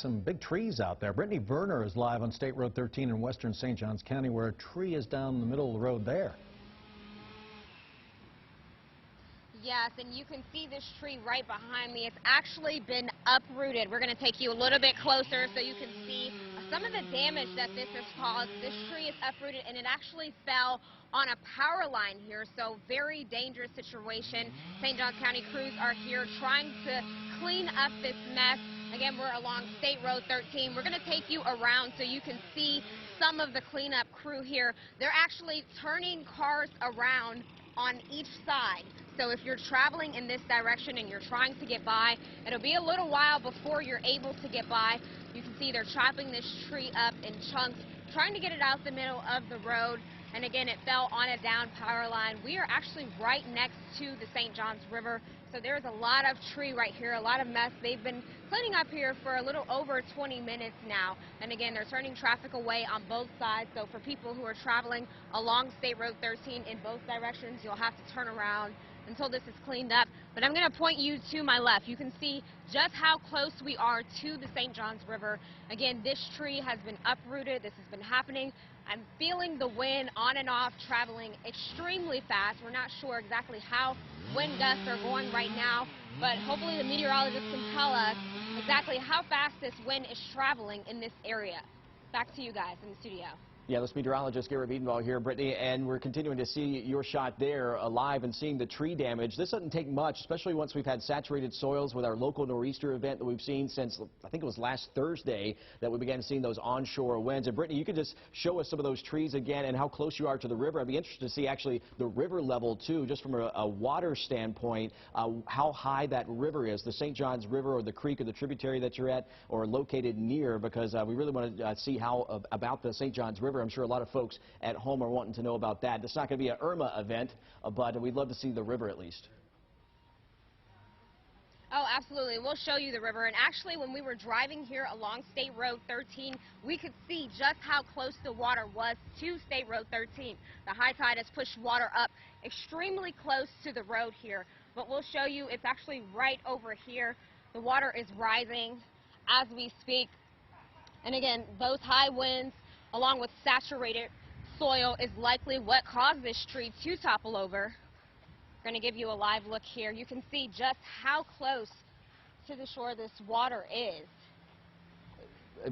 Some big trees out there. Brittany Verner is live on State Road 13 in western St. Johns County, where a tree is down the middle of the road there. Yes, and you can see this tree right behind me. It's actually been uprooted. We're going to take you a little bit closer so you can see some of the damage that this has caused. This tree is uprooted, and it actually fell on a power line here, so very dangerous situation. St. Johns County crews are here trying to clean up this mess. Again, we're along State Road 13. We're going to take you around so you can see some of the cleanup crew here. They're actually turning cars around on each side. So if you're traveling in this direction and you're trying to get by, it'll be a little while before you're able to get by. You can see they're chopping this tree up in chunks, trying to get it out the middle of the road. And again, it fell on a down power line. We are actually right next to the St. Johns River, so there's a lot of tree right here, a lot of mess. They've been cleaning up here for a little over 20 minutes now. And again, they're turning traffic away on both sides. So for people who are traveling along State Road 13 in both directions, you'll have to turn around until this is cleaned up. But I'm going to point you to my left. You can see just how close we are to the St. Johns River. Again, this tree has been uprooted. This has been happening. I'm feeling the wind on and off, traveling extremely fast. We're not sure exactly how wind gusts are going right now, but hopefully the meteorologists can tell us exactly how fast this wind is traveling in this area. Back to you guys in the studio. Yeah, this meteorologist Garrett Biedenbaugh here, Brittany, and we're continuing to see your shot there live and seeing the tree damage. This doesn't take much, especially once we've had saturated soils with our local nor'easter event that we've seen since, I think it was last Thursday, that we began seeing those onshore winds. And Brittany, you could just show us some of those trees again and how close you are to the river. I'd be interested to see actually the river level, too, just from a water standpoint, how high that river is, the St. Johns River or the creek or the tributary that you're at or located near, because we really want to see how about the St. Johns River. I'm sure a lot of folks at home are wanting to know about that. It's not going to be an Irma event, but we'd love to see the river at least. Oh, absolutely. We'll show you the river. And actually, when we were driving here along State Road 13, we could see just how close the water was to State Road 13. The high tide has pushed water up extremely close to the road here. But we'll show you it's actually right over here. The water is rising as we speak. And again, those high winds along with saturated soil is likely what caused this tree to topple over. We're going to give you a live look here. You can see just how close to the shore this water is.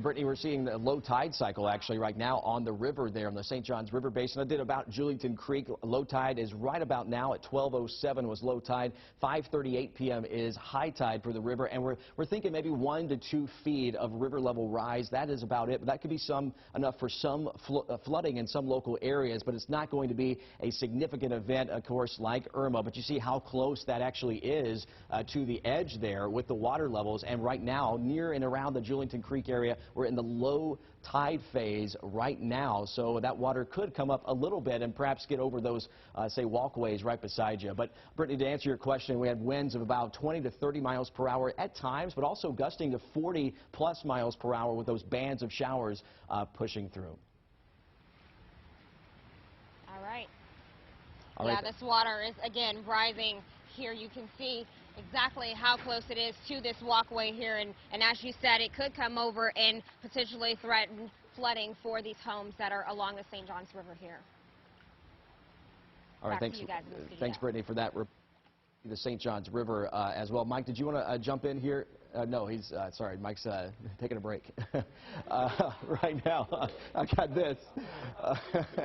Brittany, we're seeing the low tide cycle actually right now on the river there in the St. Johns River Basin. I did about Julington Creek. Low tide is right about now at 12:07 was low tide. 5:38 p.m. is high tide for the river, and we're thinking maybe 1 to 2 feet of river level rise. That is about it, but that could be enough for some flooding in some local areas, but it's not going to be a significant event, of course, like Irma. But you see how close that actually is to the edge there with the water levels, and right now near and around the Julington Creek area, we're in the low tide phase right now, so that water could come up a little bit and perhaps get over those, say, walkways right beside you. But, Brittany, to answer your question, we had winds of about 20 to 30 miles per hour at times, but also gusting to 40-plus miles per hour with those bands of showers pushing through. All right. All yeah, right. This water is, again, rising here. You can see exactly how close it is to this walkway here, and as you said, it could come over and potentially threaten flooding for these homes that are along the St. Johns River here. All right, Back to you guys in the studio. Thanks, Brittany, for that. The St. Johns River as well. Mike, did you want to jump in here? No, he's sorry. Mike's taking a break right now. I got this.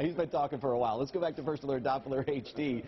He's been talking for a while. Let's go back to First Alert Doppler HD.